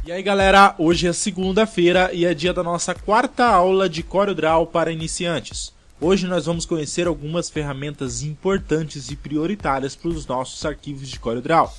E aí galera, hoje é segunda-feira e é dia da nossa quarta aula de CorelDRAW para iniciantes. Hoje nós vamos conhecer algumas ferramentas importantes e prioritárias para os nossos arquivos de CorelDRAW.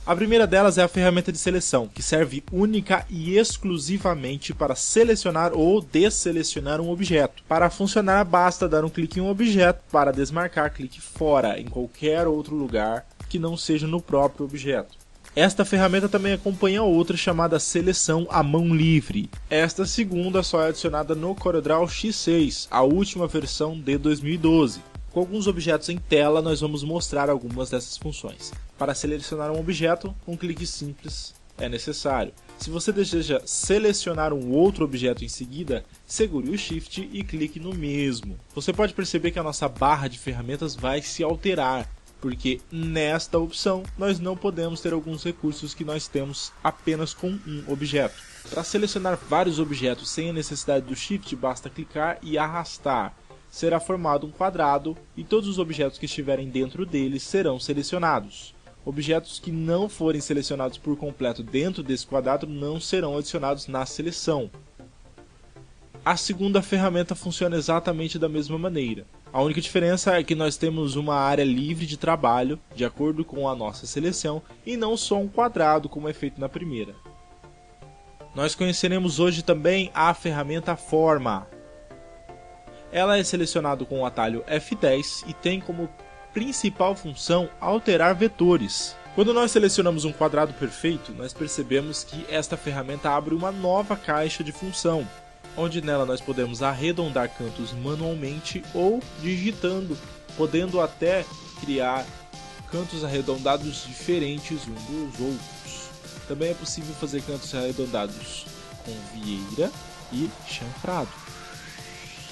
A primeira delas é a ferramenta de seleção, que serve única e exclusivamente para selecionar ou desselecionar um objeto. Para funcionar, basta dar um clique em um objeto, para desmarcar, clique fora em qualquer outro lugar que não seja no próprio objeto. Esta ferramenta também acompanha outra chamada seleção à mão livre. Esta segunda só é adicionada no CorelDRAW X6, a última versão de 2012. Com alguns objetos em tela, nós vamos mostrar algumas dessas funções. Para selecionar um objeto, um clique simples é necessário. Se você deseja selecionar um outro objeto em seguida, segure o Shift e clique no mesmo. Você pode perceber que a nossa barra de ferramentas vai se alterar, porque nesta opção nós não podemos ter alguns recursos que nós temos apenas com um objeto. Para selecionar vários objetos sem a necessidade do Shift, basta clicar e arrastar. Será formado um quadrado e todos os objetos que estiverem dentro dele serão selecionados. Objetos que não forem selecionados por completo dentro desse quadrado não serão adicionados na seleção. A segunda ferramenta funciona exatamente da mesma maneira. A única diferença é que nós temos uma área livre de trabalho, de acordo com a nossa seleção, e não só um quadrado como é feito na primeira. Nós conheceremos hoje também a ferramenta Forma. Ela é selecionada com o atalho F10 e tem como principal função alterar vetores. Quando nós selecionamos um quadrado perfeito, nós percebemos que esta ferramenta abre uma nova caixa de função, onde nela nós podemos arredondar cantos manualmente ou digitando, podendo até criar cantos arredondados diferentes uns dos outros. Também é possível fazer cantos arredondados com vieira e chanfrado,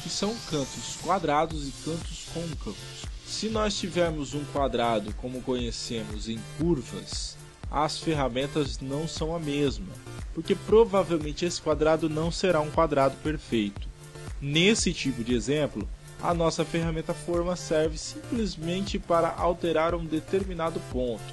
que são cantos quadrados e cantos côncavos. Se nós tivermos um quadrado como conhecemos em curvas, as ferramentas não são a mesma, porque provavelmente esse quadrado não será um quadrado perfeito. Nesse tipo de exemplo, a nossa ferramenta Forma serve simplesmente para alterar um determinado ponto,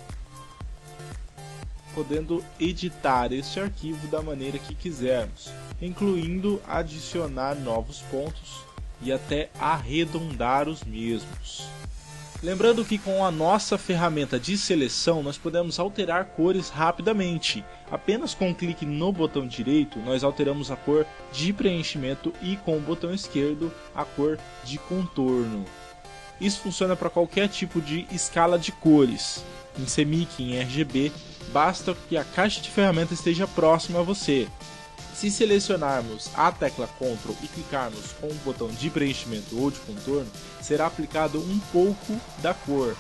podendo editar este arquivo da maneira que quisermos, incluindo adicionar novos pontos e até arredondar os mesmos. Lembrando que com a nossa ferramenta de seleção nós podemos alterar cores rapidamente. Apenas com um clique no botão direito nós alteramos a cor de preenchimento e com o botão esquerdo a cor de contorno. Isso funciona para qualquer tipo de escala de cores. Em CMYK, em RGB, basta que a caixa de ferramentas esteja próxima a você. Se selecionarmos a tecla Ctrl e clicarmos com o botão de preenchimento ou de contorno, será aplicado um pouco da cor,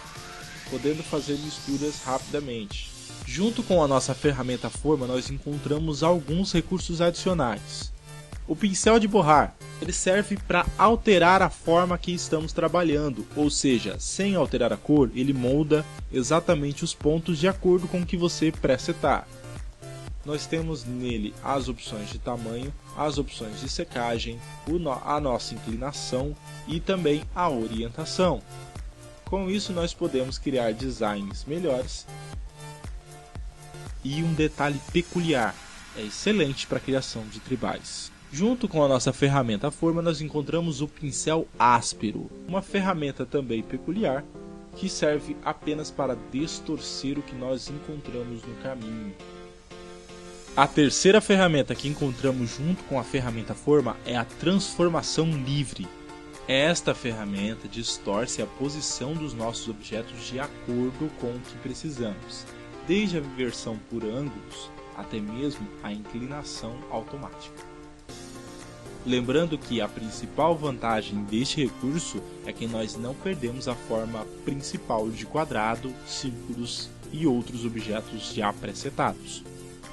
podendo fazer misturas rapidamente. Junto com a nossa ferramenta Forma, nós encontramos alguns recursos adicionais. O pincel de borrar, ele serve para alterar a forma que estamos trabalhando, ou seja, sem alterar a cor, ele molda exatamente os pontos de acordo com o que você presetar. Nós temos nele as opções de tamanho, as opções de secagem, a nossa inclinação e também a orientação. Com isso nós podemos criar designs melhores. E um detalhe peculiar, é excelente para a criação de tribais. Junto com a nossa ferramenta Forma nós encontramos o pincel áspero, uma ferramenta também peculiar que serve apenas para distorcer o que nós encontramos no caminho. A terceira ferramenta que encontramos junto com a ferramenta Forma é a transformação livre. Esta ferramenta distorce a posição dos nossos objetos de acordo com o que precisamos, desde a inversão por ângulos até mesmo a inclinação automática. Lembrando que a principal vantagem deste recurso é que nós não perdemos a forma principal de quadrado, círculos e outros objetos já presetados.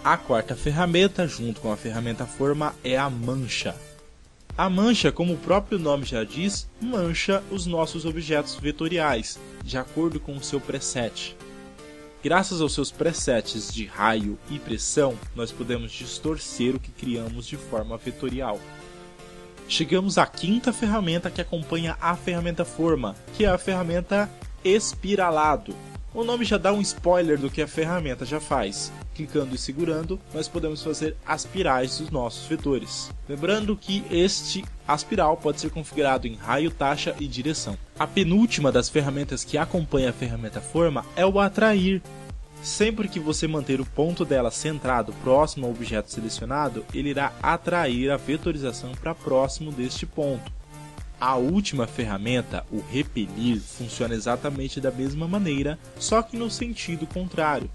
A quarta ferramenta, junto com a ferramenta Forma, é a mancha. A mancha, como o próprio nome já diz, mancha os nossos objetos vetoriais, de acordo com o seu preset. Graças aos seus presets de raio e pressão, nós podemos distorcer o que criamos de forma vetorial. Chegamos à quinta ferramenta que acompanha a ferramenta Forma, que é a ferramenta Espiralado. O nome já dá um spoiler do que a ferramenta já faz. clicando e segurando, nós podemos fazer aspirais dos nossos vetores. Lembrando que este aspiral pode ser configurado em raio, taxa e direção. A penúltima das ferramentas que acompanha a ferramenta forma é o atrair. Sempre que você manter o ponto dela centrado próximo ao objeto selecionado, ele irá atrair a vetorização para próximo deste ponto. A última ferramenta, o repelir, funciona exatamente da mesma maneira, só que no sentido contrário.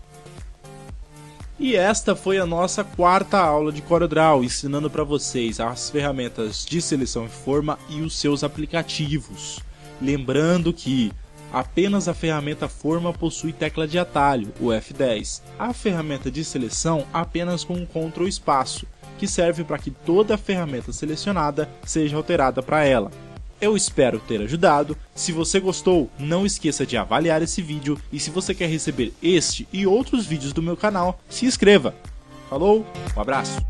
E esta foi a nossa quarta aula de CorelDRAW, ensinando para vocês as ferramentas de seleção e forma e os seus aplicativos. Lembrando que apenas a ferramenta forma possui tecla de atalho, o F10. A ferramenta de seleção apenas com o Ctrl espaço, que serve para que toda a ferramenta selecionada seja alterada para ela. Eu espero ter ajudado. Se você gostou, não esqueça de avaliar esse vídeo e se você quer receber este e outros vídeos do meu canal, se inscreva. Falou, um abraço!